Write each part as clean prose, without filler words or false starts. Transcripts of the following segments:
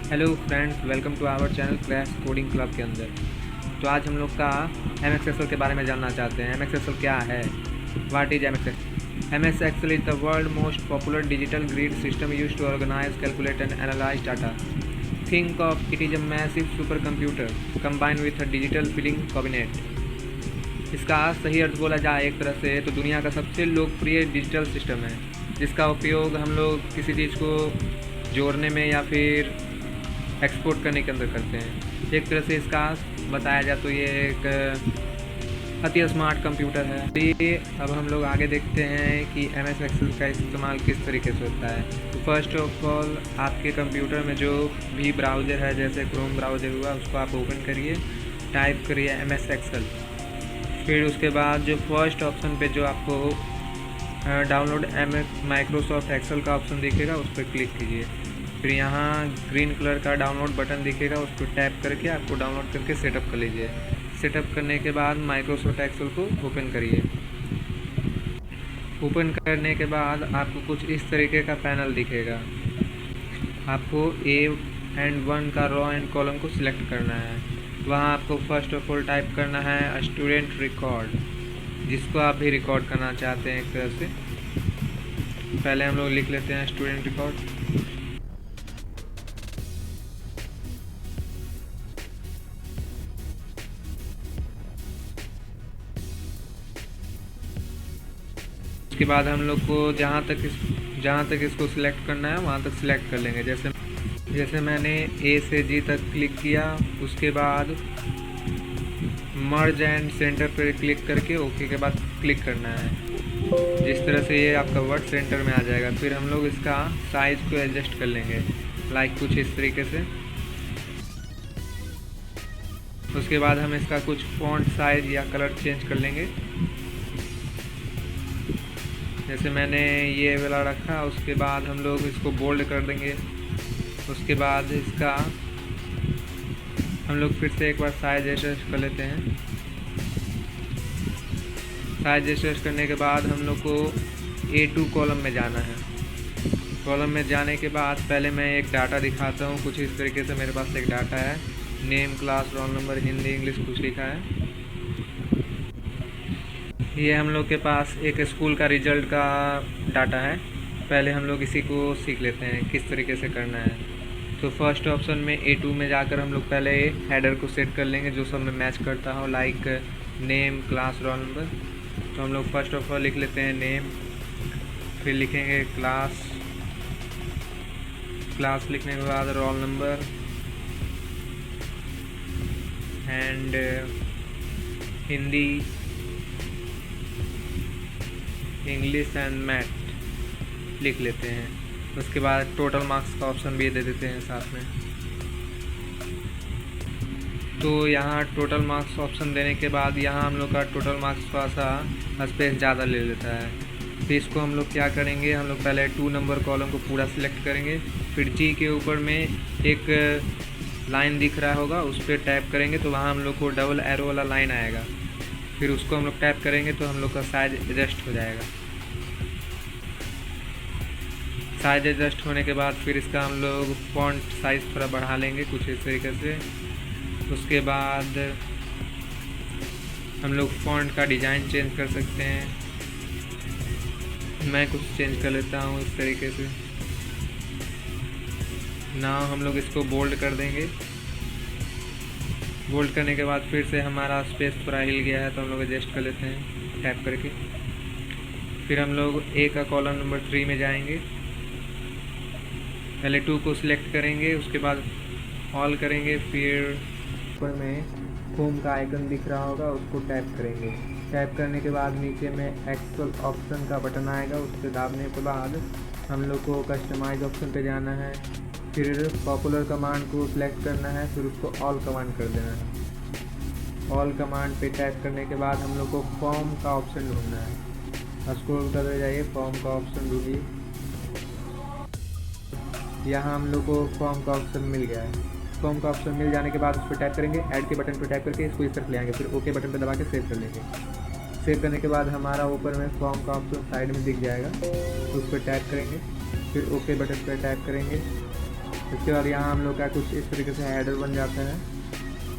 Hello friends, welcome to our channel crash coding club के अंदर। तो आज हम लोग का एम एस एक्सेल के बारे में जानना चाहते हैं। एम एस एक्सेल क्या है? What is M S Excel? M S Excel is the world most popular digital grid system used to organize, calculate and analyze data. Think of it is a massive super computer combined with a digital filling cabinet. इसका सही अर्थ बोला जाए एक तरह से तो दुनिया का सबसे लोकप्रिय डिजिटल सिस्टम है, जिसका उपयोग हम लोग किसी चीज़ को जोड़ने में या फिर एक्सपोर्ट करने के अंदर करते हैं। एक तरह से इसका बताया जाए तो ये एक अति स्मार्ट कंप्यूटर है। तो ये अब हम लोग आगे देखते हैं कि एम एस एक्सेल का इस्तेमाल किस तरीके से होता है। तो फर्स्ट ऑफ ऑल आपके कंप्यूटर में जो भी ब्राउज़र है, जैसे क्रोम ब्राउज़र हुआ, उसको आप ओपन करिए, टाइप करिए एम एस एक्सेल। फिर उसके बाद जो फर्स्ट ऑप्शन पे जो आपको डाउनलोड एम माइक्रोसॉफ्ट एक्सेल का ऑप्शन दिखेगा, उस पर क्लिक कीजिए। फिर यहाँ ग्रीन कलर का डाउनलोड बटन दिखेगा, उस पर टैप करके आपको डाउनलोड करके सेटअप कर लीजिए। सेटअप करने के बाद माइक्रोसॉफ्ट एक्सेल को ओपन करिए। ओपन करने के बाद आपको कुछ इस तरीके का पैनल दिखेगा। आपको A1 का रो एंड कॉलम को सिलेक्ट करना है। वहाँ आपको फर्स्ट ऑफ ऑल टाइप करना है स्टूडेंट रिकॉर्ड, जिसको आप भी रिकॉर्ड करना चाहते हैं एक तरह से। पहले हम लोग लिख लेते हैं स्टूडेंट रिकॉर्ड। उसके बाद हम लोग को जहाँ तक इसको सिलेक्ट करना है वहाँ तक सिलेक्ट कर लेंगे। जैसे मैंने ए से जी तक क्लिक किया, उसके बाद मर्ज एंड सेंटर पर क्लिक करके ओके के बाद क्लिक करना है। जिस तरह से ये आपका वर्ड सेंटर में आ जाएगा। फिर हम लोग इसका साइज़ को एडजस्ट कर लेंगे, लाइक कुछ इस तरीके से। उसके बाद हम इसका कुछ फॉन्ट साइज या कलर चेंज कर लेंगे। जैसे मैंने ये वाला रखा, उसके बाद हम लोग इसको बोल्ड कर देंगे। उसके बाद इसका हम लोग फिर से एक बार साइज एडजस्ट कर लेते हैं। साइज एडजस्ट करने के बाद हम लोग को A2 कॉलम में जाना है। कॉलम में जाने के बाद पहले मैं एक डाटा दिखाता हूँ। कुछ इस तरीके से मेरे पास एक डाटा है, name, class, roll number, Hindi, English कुछ लिखा है। ये हम लोग के पास एक स्कूल का रिजल्ट का डाटा है। पहले हम लोग इसी को सीख लेते हैं किस तरीके से करना है। तो फर्स्ट ऑप्शन में A2 में जाकर हम लोग पहले हेडर को सेट कर लेंगे, जो सब में मैच करता हो, like name, class, roll number. तो हम लोग फर्स्ट ऑफ ऑल लिख लेते हैं नेम, फिर लिखेंगे क्लास लिखने के बाद roll number and Hindi, English and math लिख लेते हैं। उसके बाद टोटल मार्क्स का ऑप्शन भी दे देते हैं साथ में। तो यहाँ टोटल मार्क्स ऑप्शन देने के बाद यहाँ हम लोग का टोटल मार्क्स थोड़ा सा स्पेस ज़्यादा ले लेता है। फिर इसको हम लोग क्या करेंगे, हम लोग पहले 2 नंबर कॉलम को पूरा सिलेक्ट करेंगे। फिर जी के ऊपर में एक लाइन दिख रहा होगा, उस पर टैप करेंगे तो वहाँ हम लोग को डबल एरो वाला लाइन आएगा। फिर उसको हम लोग टैप करेंगे तो हम लोग का साइज एडजस्ट हो जाएगा। साइज एडजस्ट होने के बाद फिर इसका हम लोग फॉन्ट साइज़ थोड़ा बढ़ा लेंगे कुछ इस तरीके से। उसके बाद हम लोग फॉन्ट का डिज़ाइन चेंज कर सकते हैं। मैं कुछ चेंज कर लेता हूँ इस तरीके से। नाउ हम लोग इसको बोल्ड कर देंगे। बोल्ड करने के बाद फिर से हमारा स्पेस थोड़ा हिल गया है, तो हम लोग एडजस्ट कर लेते हैं टैप करके। फिर हम लोग ए का कॉलम नंबर 3 में जाएंगे। पहले 2 को सिलेक्ट करेंगे, उसके बाद ऑल करेंगे। फिर ऊपर में होम का आइकन दिख रहा होगा, उसको टैप करेंगे। टैप करने के बाद नीचे में एक्सेल ऑप्शन का बटन आएगा, उस पर दाबने के बाद हम लोग को कस्टमाइज ऑप्शन पे जाना है। फिर पॉपुलर कमांड को सिलेक्ट करना है, फिर उसको ऑल कमांड कर देना है। ऑल कमांड पे टैप करने के बाद हम लोग को फॉर्म का ऑप्शन ढूंढना है। स्क्रॉल करते जाइए, फॉर्म का ऑप्शन ढूंढिए। यहाँ हम लोग को फॉर्म का ऑप्शन मिल गया है। फॉर्म का ऑप्शन मिल जाने के बाद उस पर टैप करेंगे, ऐड के बटन पर टैप करके इसको इस तरफ ले आएंगे। फिर ओके बटन पर दबा के सेव कर लेंगे। सेव करने के बाद हमारा ऊपर में फॉर्म का ऑप्शन साइड में दिख जाएगा, तो उस पर टैप करेंगे। फिर ओके बटन पर टैप करेंगे। इसके बाद यहाँ हम लोग का कुछ इस तरीके से हेडर बन जाता है।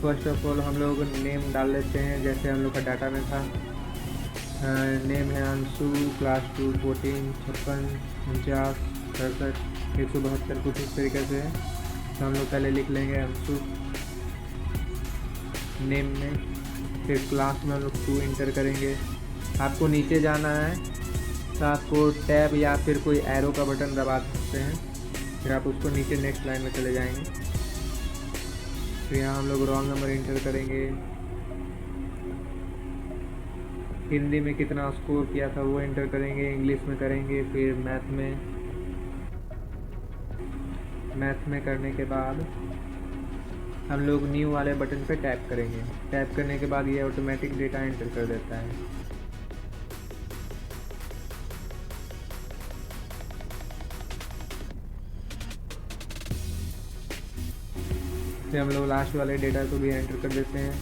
फर्स्ट ऑफ ऑल हम लोग नेम डाल लेते हैं, जैसे हम लोग का डाटा में था। नेम है अंशु, क्लास 2, 14, 56, 49, 67, 172, कुछ इस तरीके से है। तो हम लोग पहले लिख लेंगे अंशु नेम में, फिर क्लास में हम लोग 2 इंटर करेंगे। आपको नीचे जाना है तो आपको टैब या फिर कोई एरो का बटन दबा सकते हैं, फिर आप उसको नीचे नेक्स्ट लाइन में चले जाएंगे। फिर यहाँ हम लोग रोल नंबर इंटर करेंगे, हिंदी में कितना स्कोर किया था वो इंटर करेंगे, इंग्लिश में करेंगे, फिर मैथ में करने के बाद हम लोग न्यू वाले बटन पे टैप करेंगे। टैप करने के बाद ये ऑटोमेटिक डेटा एंटर कर देता है। फिर हम लोग लास्ट वाले डेटा को भी एंटर कर देते हैं।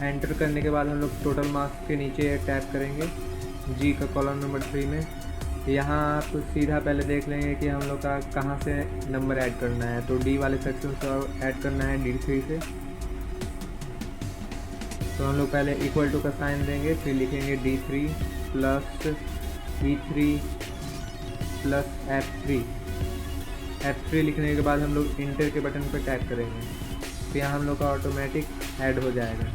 एंटर करने के बाद हम लोग टोटल मार्क्स के नीचे टैप करेंगे जी का कॉलम नंबर 3 में। यहाँ आप सीधा पहले देख लेंगे कि हम लोग का कहाँ से नंबर ऐड करना है। तो डी वाले सेक्शन से ऐड करना है, D3 से। तो हम लोग पहले इक्वल टू का साइन देंगे, फिर लिखेंगे D3 plus E3 plus F3 लिखने के बाद हम लोग इंटर के बटन पर टैप करेंगे। तो यहाँ हम लोग का ऑटोमेटिक ऐड हो जाएगा।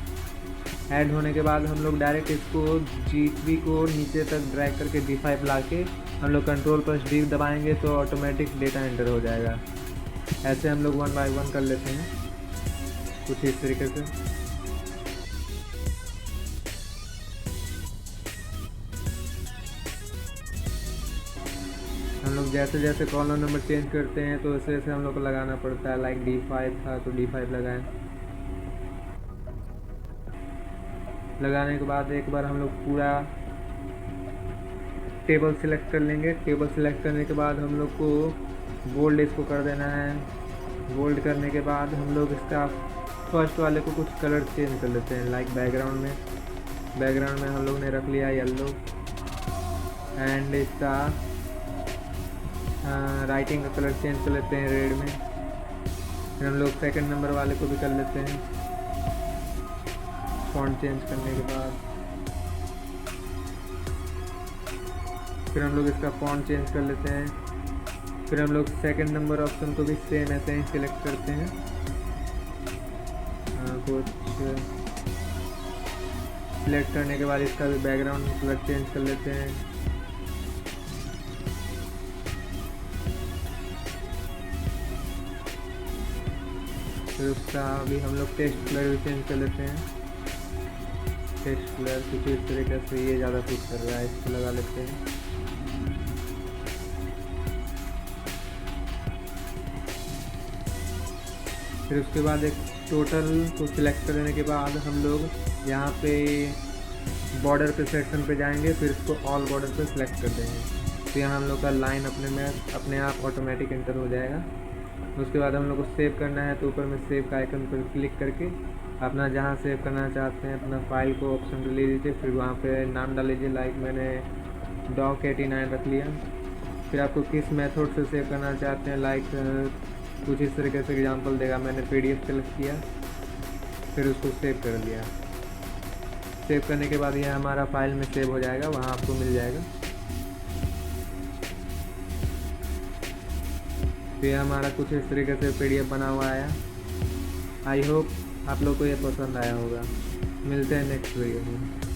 ऐड होने के बाद हम लोग डायरेक्ट इसको G3 को नीचे तक ड्रैग करके D5 ला के हम लोग Ctrl+D दबाएंगे तो ऑटोमेटिक डेटा एंटर हो जाएगा। ऐसे हम लोग 1 बाय 1 कर लेते हैं कुछ इस तरीके से। हम लोग जैसे जैसे कॉलम नंबर चेंज करते हैं तो वैसे वैसे हम लोग को लगाना पड़ता है। लाइक D5 था तो D5 लगाने के बाद एक बार हम लोग पूरा टेबल सिलेक्ट कर लेंगे। टेबल सिलेक्ट करने के बाद हम लोग को बोल्ड इसको कर देना है। बोल्ड करने के बाद हम लोग इसका फर्स्ट वाले को कुछ कलर चेंज कर लेते हैं। लाइक बैकग्राउंड में हम लोग ने रख लिया येलो, एंड इसका राइटिंग का कलर चेंज कर लेते हैं रेड में। फिर हम लोग सेकंड नंबर वाले को भी कर लेते हैं फॉन्ट चेंज करने के बाद। फिर हम लोग इसका फॉन्ट चेंज कर लेते हैं। फिर हम लोग सेकंड नंबर ऑप्शन को भी सेम ऐसे ही सिलेक्ट करते हैं। कुछ सिलेक्ट करने के बाद इसका भी बैकग्राउंड कलर चेंज कर लेते हैं। फिर उसका भी हम लोग टेक्स्ट कलर भी चेंज कर लेते हैं। टेक्स्ट कलर कुछ इस तरीके से, ये ज़्यादा सूट कर रहा है, इसको लगा लेते हैं। फिर उसके बाद एक टोटल को सिलेक्ट करने के बाद हम लोग यहाँ पे बॉर्डर पे सेक्शन पे जाएंगे, फिर इसको ऑल बॉर्डर पे सिलेक्ट कर देंगे। तो यहाँ हम लोग का लाइन अपने आप ऑटोमेटिक एंटर हो जाएगा। उसके बाद हम लोग को सेव करना है तो ऊपर में सेव का आइकन पर क्लिक करके अपना जहाँ सेव करना चाहते हैं अपना फाइल को ऑप्शन पर ले लीजिए। फिर वहाँ पे नाम डाल लीजिए। लाइक मैंने doc89 रख लिया। फिर आपको किस मेथड से सेव करना चाहते हैं, लाइक कुछ इस तरीके से एग्जांपल देगा। मैंने PDF सेलेक्ट किया, फिर उसको सेव कर लिया। सेव करने के बाद यह हमारा फाइल में सेव हो जाएगा, वहाँ आपको मिल जाएगा। तो ये हमारा कुछ इस तरीके से PDF बना हुआ आया। आई होप आप लोग को ये पसंद आया होगा। मिलते हैं नेक्स्ट वीडियो में।